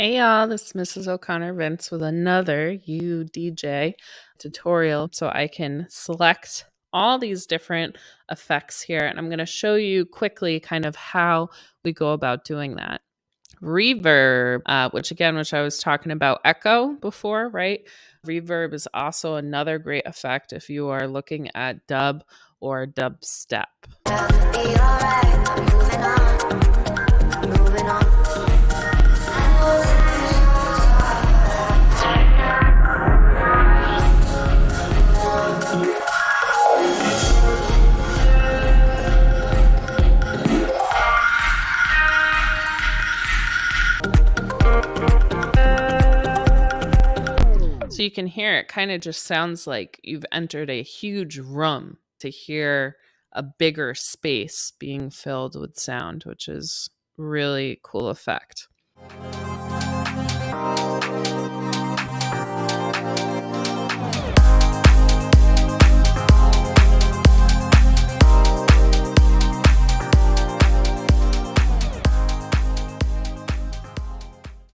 Hey y'all, this is Mrs. O'Connor Vince with another You.DJ tutorial. So I can select all these different effects here, and I'm going to show you quickly kind of how we go about doing that. Reverb, which I was talking about echo before, right? Reverb is also another great effect if you are looking at dub or dubstep. So you can hear it kind of just sounds like you've entered a huge room to hear a bigger space being filled with sound, which is really cool effect.